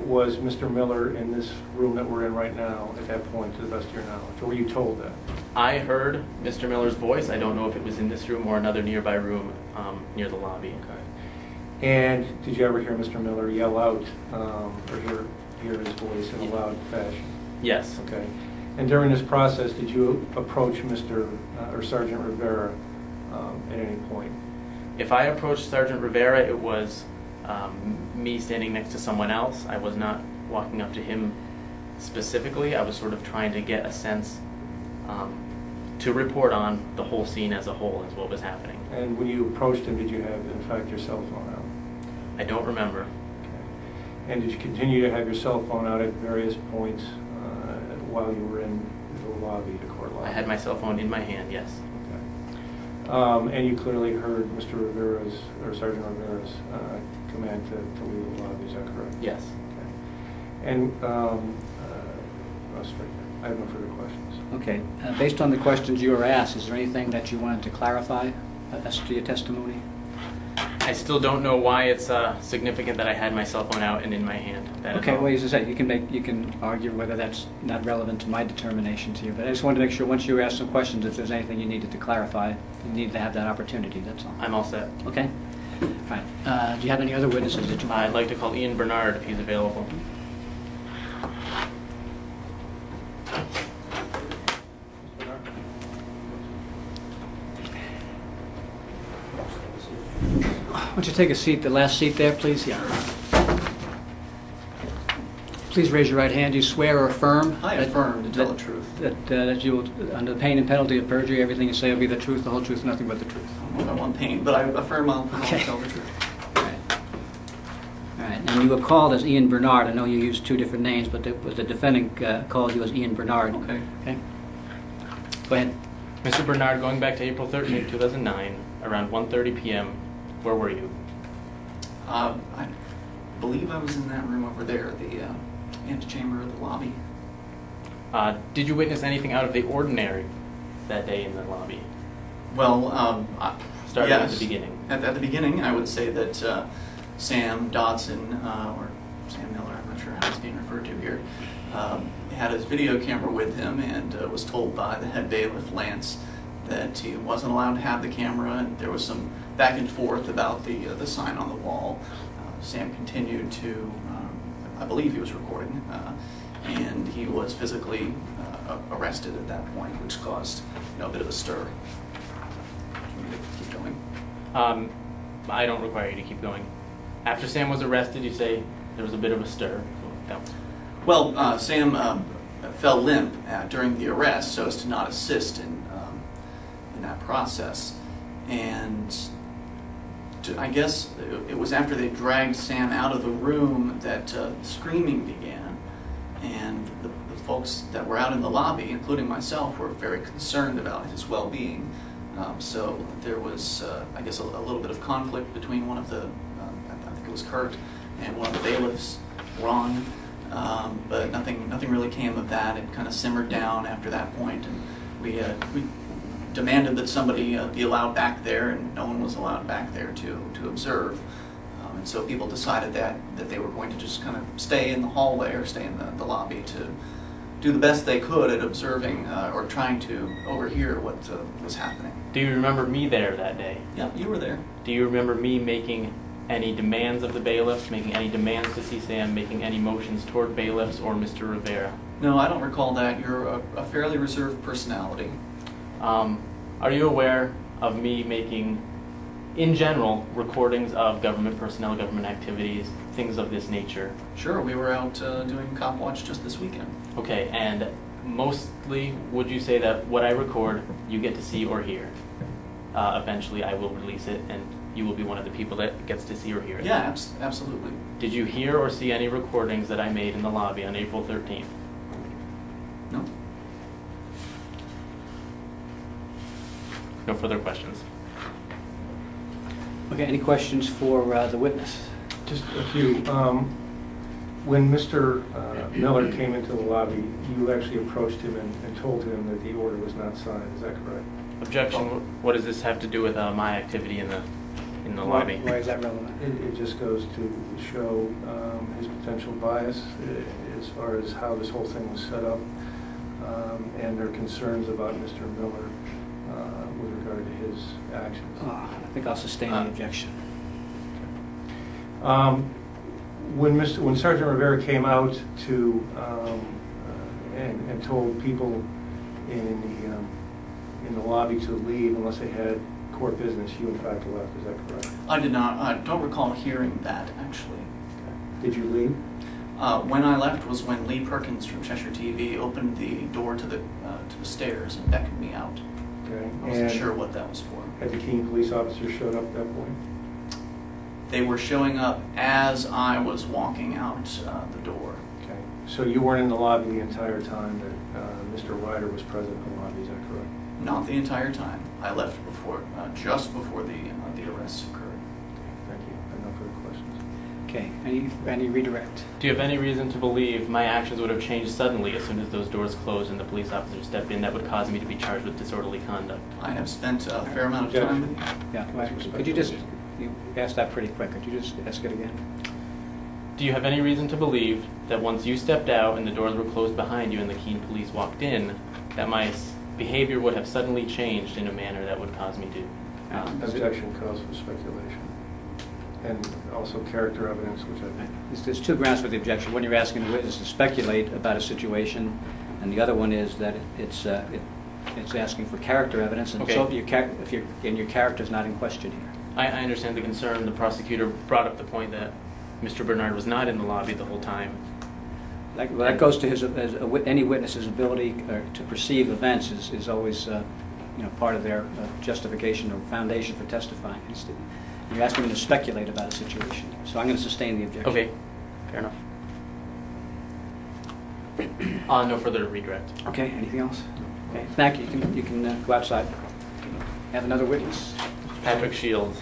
was Mr. Miller in this room that we're in right now at that point, to the best of your knowledge? Or were you told that? I heard Mr. Miller's voice. I don't know if it was in this room or another nearby room near the lobby. Okay. And did you ever hear Mr. Miller yell out or hear his voice in a loud fashion? Yes. Okay. And during this process, did you approach Mr. Or Sergeant Rivera at any point? If I approached Sergeant Rivera, it was me standing next to someone else. I was not walking up to him specifically. I was sort of trying to get a sense to report on the whole scene as a whole, as what was happening. And when you approached him, did you have, in fact, your cell phone out? I don't remember. Okay. And did you continue to have your cell phone out at various points while you were in the lobby, the court lobby? I had my cell phone in my hand, yes. Okay. And you clearly heard Mr. Rivera's, or Sergeant Rivera's, command to leave the lobby, is that correct? Yes. Okay. And I'll strike that. I have no further questions. Okay. Based on the questions you were asked, is there anything that you wanted to clarify as to your testimony? I still don't know why it's significant that I had my cell phone out and in my hand. Okay, well, as I said, you can argue whether that's not relevant to my determination to you, but I just wanted to make sure once you asked some questions, if there's anything you needed to clarify, you need to have that opportunity, that's all. I'm all set. Okay. All right. Do you have any other witnesses that you want? I'd like to call Ian Bernard if he's available. Why don't you take a seat, the last seat there, please? Yeah. Please raise your right hand. Do you swear or affirm? I affirm to tell the truth. That you will, under the pain and penalty of perjury, everything you say will be the truth, the whole truth, nothing but the truth. I don't know if I want pain, but I affirm I'll Okay. tell the truth. All right. All right. And you were called as Ian Bernard. I know you used two different names, but the defendant called you as Ian Bernard. Okay. Okay. Go ahead. Mr. Bernard, going back to April 13, 2009, around 1:30 p.m., where were you? I believe I was in that room over there, the antechamber of the lobby. Did you witness anything out of the ordinary that day in the lobby? Well, Starting yes. at the beginning. At the beginning, I would say that Sam Dodson, or Sam Miller, I'm not sure how it's being referred to here, had his video camera with him and was told by the head bailiff, Lance, that he wasn't allowed to have the camera, and there was some back and forth about the sign on the wall. Sam continued to, I believe he was recording, and he was physically arrested at that point, which caused a bit of a stir. Keep going. I don't require you to keep going. After Sam was arrested, you say there was a bit of a stir. Well, Sam fell limp during the arrest so as to not assist in that process. And I guess it was after they dragged Sam out of the room that screaming began, and the folks that were out in the lobby, including myself, were very concerned about his well-being. So there was, I guess, a little bit of conflict between one of the, I think it was Kurt, and one of the bailiffs, Ron. But nothing really came of that. It kind of simmered down after that point, and we demanded that somebody be allowed back there, and no one was allowed back there to observe. And so people decided that they were going to just kind of stay in the hallway or stay in the lobby to do the best they could at observing or trying to overhear what was happening. Do you remember me there that day? Yeah, you were there. Do you remember me making any demands of the bailiffs, making any demands to see Sam, making any motions toward bailiffs or Mr. Rivera? No, I don't recall that. You're a fairly reserved personality. Are you aware of me making, in general, recordings of government personnel, government activities, things of this nature? Sure, we were out doing cop watch just this weekend. Okay, and mostly, would you say that what I record, you get to see or hear? Eventually, I will release it, and you will be one of the people that gets to see or hear it. Yeah, absolutely. Did you hear or see any recordings that I made in the lobby on April 13th? No. No further questions. Okay, any questions for the witness? Just a few. When Mr. Miller came into the lobby, you actually approached him and told him that the order was not signed. Is that correct? Objection. What does this have to do with my activity in the lobby? Why is that relevant? It just goes to show his potential bias as far as how this whole thing was set up, and their concerns about Mr. Miller with regard to his actions. I think I'll sustain the objection. When Sergeant Rivera came out to and told people in the lobby to leave unless they had court business, you in fact left. Is that correct? I did not. I don't recall hearing that, actually. Did you leave? When I left was when Lee Perkins from Cheshire TV opened the door to the stairs and beckoned me out. Okay. I wasn't sure what that was for. Had the Keene police officers showed up at that point? They were showing up as I was walking out the door. Okay. So you weren't in the lobby the entire time that Mr. Ryder was present in the lobby, is that correct? Not the entire time. I left just before the arrests occurred. Thank you. I have no further questions. Okay, any redirect? Do you have any reason to believe my actions would have changed suddenly as soon as those doors closed and the police officer stepped in that would cause me to be charged with disorderly conduct? I have spent a fair amount of time with you. Yeah, could you just, you asked that pretty quick, could you just ask it again? Do you have any reason to believe that once you stepped out and the doors were closed behind you and the Keene police walked in, that my behavior would have suddenly changed in a manner that would cause me to? Objection calls for speculation. And also character evidence, which I think... There's two grounds for the objection. One, you're asking the witness to speculate about a situation, and the other one is that it's asking for character evidence, and Okay. so your character's not in question here. I understand the concern. The prosecutor brought up the point that Mr. Bernard was not in the lobby the whole time. That goes to any witness's ability to perceive events is always part of their justification or foundation for testifying. You're asking them to speculate about a situation. So I'm going to sustain the objection. Okay, fair enough. No further redirect. Okay, anything else? Okay, thank you. You can go outside. Have another witness. Patrick Shields.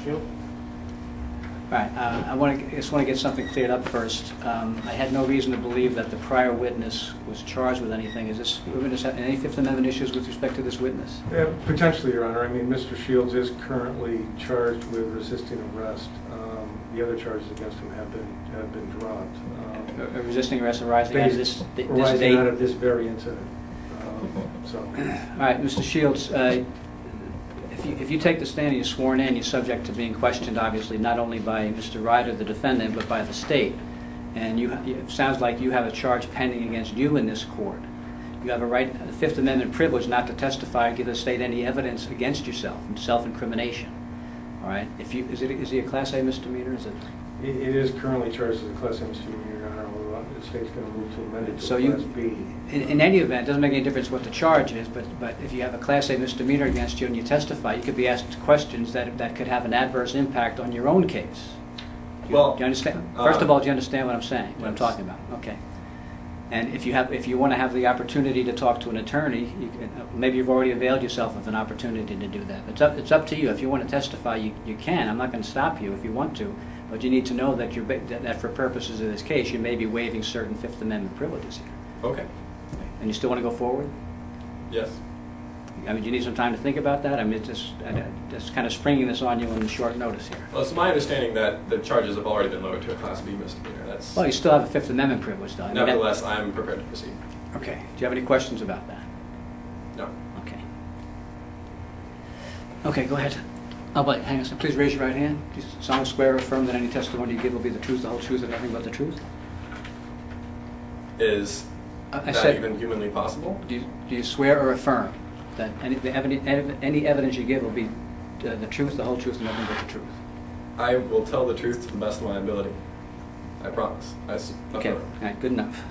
Shields? All right, I just want to get something cleared up first. I had no reason to believe that the prior witness was charged with anything. Is this witness have any Fifth Amendment issues with respect to this witness? Potentially, Your Honor. I mean, Mr. Shields is currently charged with resisting arrest. The other charges against him have been dropped. Resisting arrest arising out of this date? Arising out of this very incident. All right, Mr. Shields, if you take the stand and you're sworn in, you're subject to being questioned, obviously, not only by Mr. Ryder, the defendant, but by the state. And it sounds like you have a charge pending against you in this court. You have a right, a Fifth Amendment privilege not to testify or give the state any evidence against yourself, self-incrimination. All right? Is he a Class A misdemeanor? Is it? It is currently charged as a Class A misdemeanor, Your Honor, although the state's going to move to amend it to So a you, Class B. in any event, it doesn't make any difference what the charge is, but if you have a Class A misdemeanor against you and you testify, you could be asked questions that could have an adverse impact on your own case. Do you understand? First of all, do you understand what I'm saying, what I'm talking about? Okay. And if you want to have the opportunity to talk to an attorney, maybe you've already availed yourself of an opportunity to do that. It's up to you. If you want to testify, you can. I'm not going to stop you if you want to, but you need to know that that for purposes of this case, you may be waiving certain Fifth Amendment privileges here. Okay. And you still want to go forward? Yes. I mean, do you need some time to think about that? I mean, just kind of springing this on you on short notice here. Well, it's my understanding that the charges have already been lowered to a Class B misdemeanor. That's. Well, you still have a Fifth Amendment privilege, though. I mean, Nevertheless, I'm prepared to proceed. Okay. Do you have any questions about that? No. Okay. Okay, go ahead. Oh, but hang on a second. Please raise your right hand. Do you solemnly swear or affirm that any testimony you give will be the truth, the whole truth, and nothing but the truth? Is I that said, even humanly possible? do you swear or affirm that any evidence you give will be the truth, the whole truth, and nothing but the truth? I will tell the truth to the best of my ability. I promise. Okay. All right. Good enough.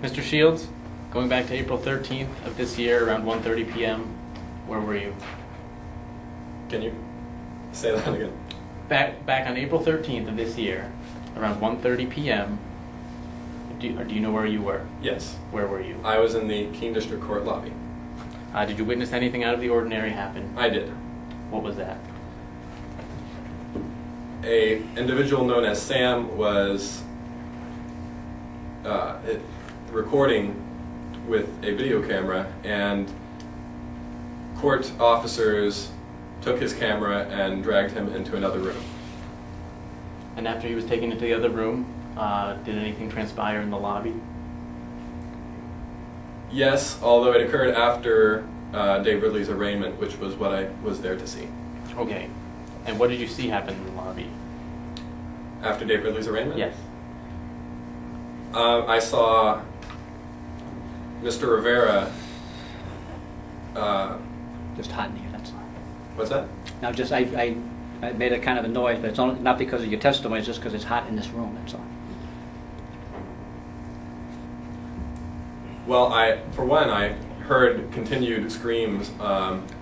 Mr. Shields, going back to April 13th of this year, around 1:30 p.m., where were you? Can you say that again? Back on April 13th of this year, around 1:30 p.m., do you know where you were? Yes. Where were you? I was in the Keene District Court lobby. Did you witness anything out of the ordinary happen? I did. What was that? A individual known as Sam was recording with a video camera, and court officers took his camera and dragged him into another room. And after he was taken into the other room, did anything transpire in the lobby? Yes, although it occurred after Dave Ridley's arraignment, which was what I was there to see. Okay. And what did you see happen in the lobby? After Dave Ridley's arraignment? Yes. I saw Mr. Rivera. Just hot in here. That's all. What's that? Now, just I made a kind of a noise, but it's only, not because of your testimony. It's just because it's hot in this room. That's all. Well, for one, I heard continued screams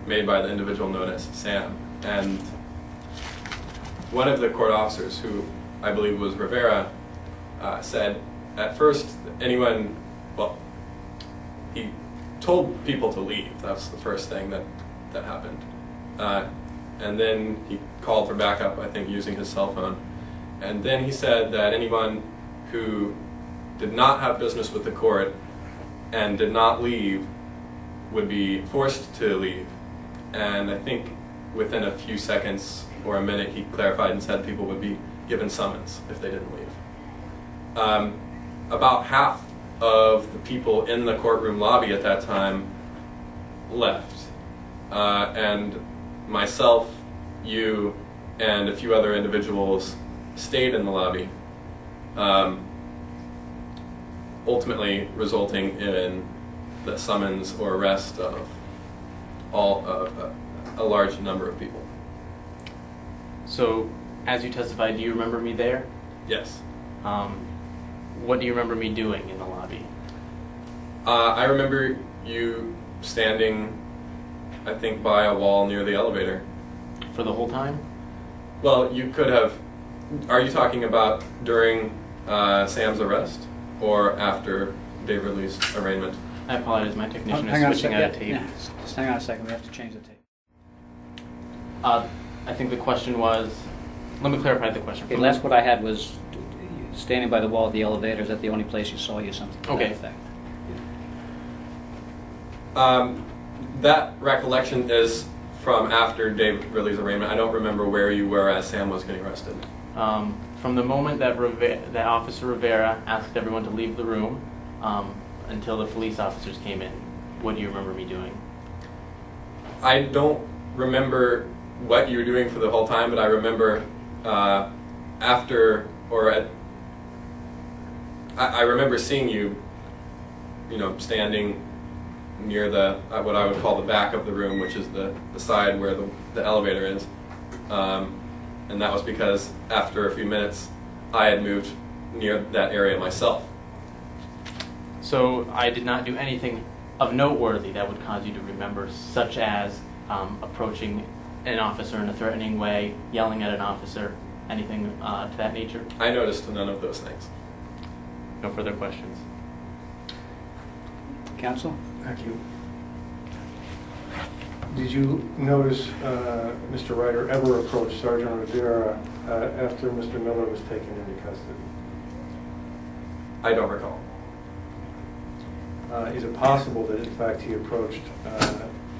made by the individual known as Sam, and one of the court officers, who I believe was Rivera, said at first he told people to leave. That's the first thing that happened. And then he called for backup, I think, using his cell phone. And then he said that anyone who did not have business with the court and did not leave would be forced to leave. And I think within a few seconds or a minute, he clarified and said people would be given summons if they didn't leave. About half of the people in the courtroom lobby at that time left. And myself, you, and a few other individuals stayed in the lobby, ultimately resulting in the summons or arrest of a large number of people. So, as you testified, do you remember me there? Yes. What do you remember me doing in the lobby? I remember you standing, I think, by a wall near the elevator. For the whole time? Well, you could have. Are you talking about during Sam's arrest or after Dave Ridley's arraignment? I apologize, my technician Hang is on a switching second. out a tape. Yeah, just hang on a second. We have to change the tape. I think the question was, let me clarify the question. Okay, last what I had was standing by the wall of the elevator. Is that the only place you saw you something to Okay. that effect? That recollection is from after Dave Ridley's arraignment. I don't remember where you were as Sam was getting arrested. From the moment that that Officer Rivera asked everyone to leave the room until the police officers came in, what do you remember me doing? I don't remember what you were doing for the whole time, but I remember I remember seeing you, standing near the what I would call the back of the room, which is the side where the elevator is, and that was because after a few minutes I had moved near that area myself. So I did not do anything of noteworthy that would cause you to remember, such as approaching an officer in a threatening way, yelling at an officer, anything to that nature? I noticed none of those things. No further questions. Counsel? Thank you. Did you notice Mr. Ryder ever approach Sergeant Rivera after Mr. Miller was taken into custody? I don't recall. Is it possible that in fact he approached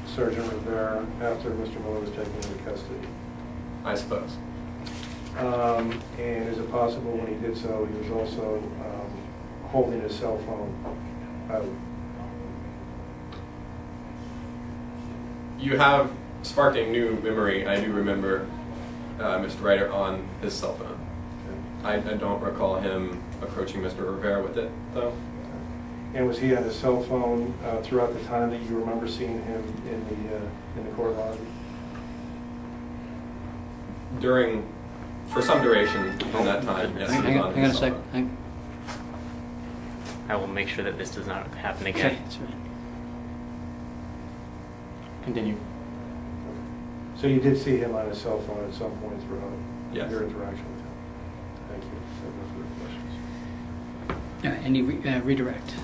Sergeant Rivera after Mr. Miller was taken into custody? I suppose. And is it possible when he did so, he was also holding his cell phone out? You have sparked a new memory. I do remember Mr. Ryder on his cell phone. I don't recall him approaching Mr. Rivera with it, though. And was he on his cell phone throughout the time that you remember seeing him in the court lobby? For some duration in that time, yes, he was on Hang on a his cell second. phone. I will make sure that this does not happen Okay, again. that's right. Continue. So you did see him on his cell phone at some point throughout Yes. your interaction with him? Thank you. No further questions. All right, any redirect?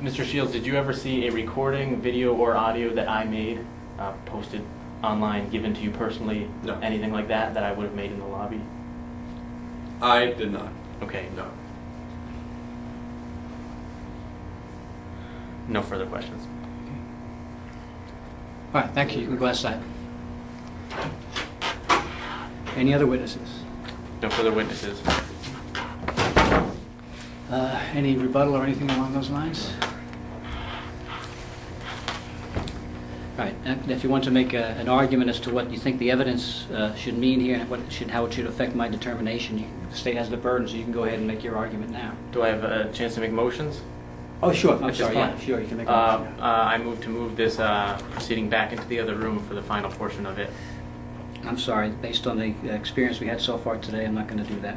Mr. Shields, did you ever see a recording, video, or audio that I made, posted online, given to you personally? No. Anything like that I would have made in the lobby? I did not. Okay. No. No further questions. All right, thank you. You can go outside. Any other witnesses? No further witnesses. Any rebuttal or anything along those lines? All right, and if you want to make an argument as to what you think the evidence should mean here and how it should affect my determination, the state has the burden, so you can go ahead and make your argument now. Do I have a chance to make motions? Oh, sure. I'm At this sorry. Yeah, point? sure. You can make a motion. I move to move this proceeding back into the other room for the final portion of it. I'm sorry. Based on the experience we had so far today, I'm not going to do that.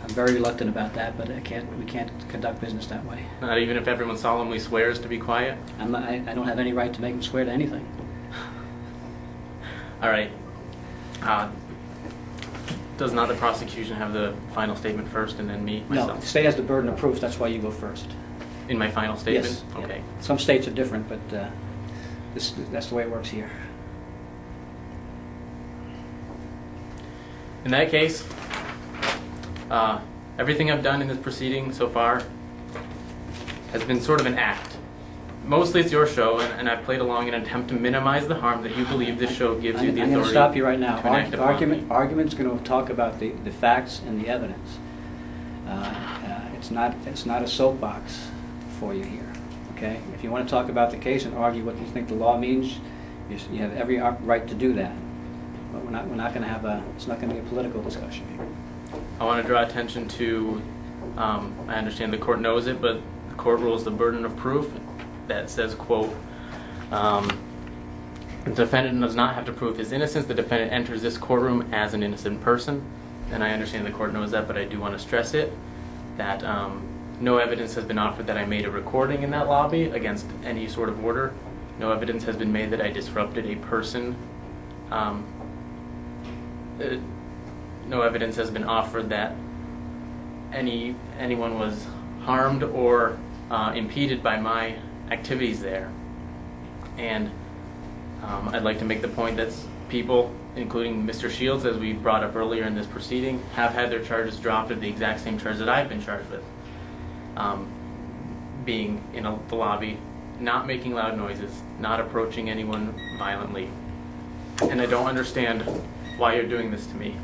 I'm very reluctant about that, but we can't conduct business that way. Not even if everyone solemnly swears to be quiet? I don't have any right to make them swear to anything. All right. Does not the prosecution have the final statement first and then me, myself? No, the state has the burden of proof. That's why you go first. In my final statement? Yes. Okay. Yeah. Some states are different, but that's the way it works here. In that case, everything I've done in this proceeding so far has been sort of an act. Mostly it's your show, and I've played along in an attempt to minimize the harm that you believe this show gives you the I'm authority. going to stop you right now. to enact upon me. Argument's going to talk about the facts and the evidence. It's not a soapbox for you here. Okay? If you want to talk about the case and argue what you think the law means, you have every right to do that. But we're not going to have it's not going to be a political discussion here. I want to draw attention to, I understand the court knows it, but the court rules the burden of proof that says, quote, the defendant does not have to prove his innocence. The defendant enters this courtroom as an innocent person. And I understand the court knows that, but I do want to stress it, that no evidence has been offered that I made a recording in that lobby against any sort of order. No evidence has been made that I disrupted a person. No evidence has been offered that anyone was harmed or impeded by my activities there. And I'd like to make the point that people, including Mr. Shields, as we brought up earlier in this proceeding, have had their charges dropped of the exact same charge that I've been charged with. Being in the lobby, not making loud noises, not approaching anyone violently. And I don't understand why you're doing this to me.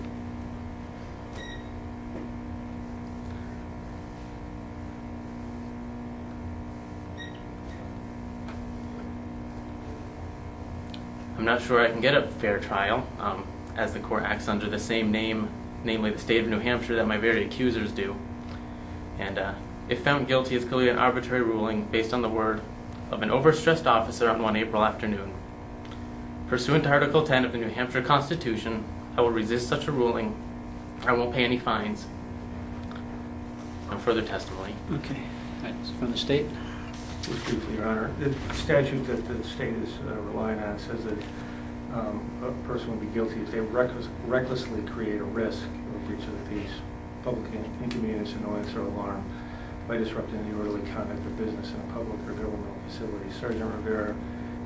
I'm not sure I can get a fair trial, as the court acts under the same name, namely the state of New Hampshire, that my very accusers do. And if found guilty, it's clearly an arbitrary ruling based on the word of an overstressed officer on one April afternoon. Pursuant to Article 10 of the New Hampshire Constitution, I will resist such a ruling I won't pay any fines. No further testimony. Okay. All right, from the state? Just briefly, Your Honor, the statute that the state is relying on says that a person would be guilty if they recklessly create a risk of a breach of the peace, public inconvenience, annoyance, or alarm by disrupting the orderly conduct of business in a public or governmental facility. Sergeant Rivera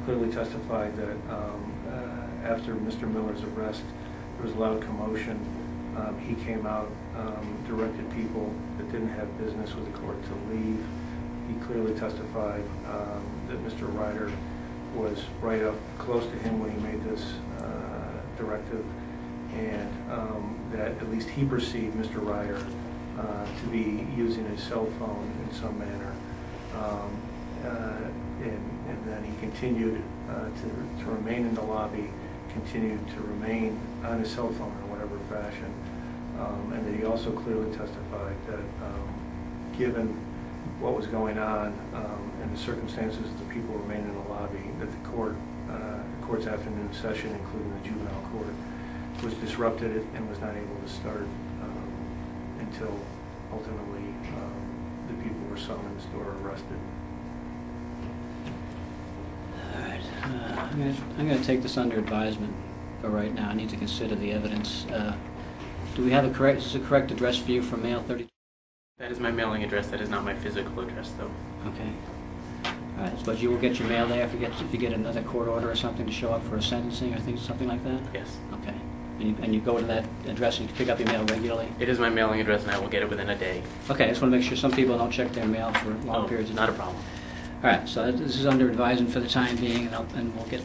clearly testified that after Mr. Miller's arrest, there was loud commotion. He came out, directed people that didn't have business with the court to leave. He clearly testified that Mr. Ryder was right up close to him when he made this directive, and that at least he perceived Mr. Ryder to be using his cell phone in some manner. And then he continued to remain in the lobby, continued to remain on his cell phone in whatever fashion, and that he also clearly testified that given what was going on and the circumstances of the people remaining in the lobby, that the court's afternoon session, including the juvenile court, was disrupted and was not able to start until ultimately the people were summoned or arrested. All right. I'm going to take this under advisement for right now. I need to consider the evidence. Do we have is this a correct address for you for mail 32? That is my mailing address. That is not my physical address, though. Okay. All right. But you will get your mail there if you get another court order or something to show up for a sentencing or something like that? Yes. Okay. And you go to that address and you pick up your mail regularly? It is my mailing address, and I will get it within a day. Okay. I just want to make sure some people don't check their mail for long periods of time. Not a problem. All right. So this is under advisement for the time being, and we'll get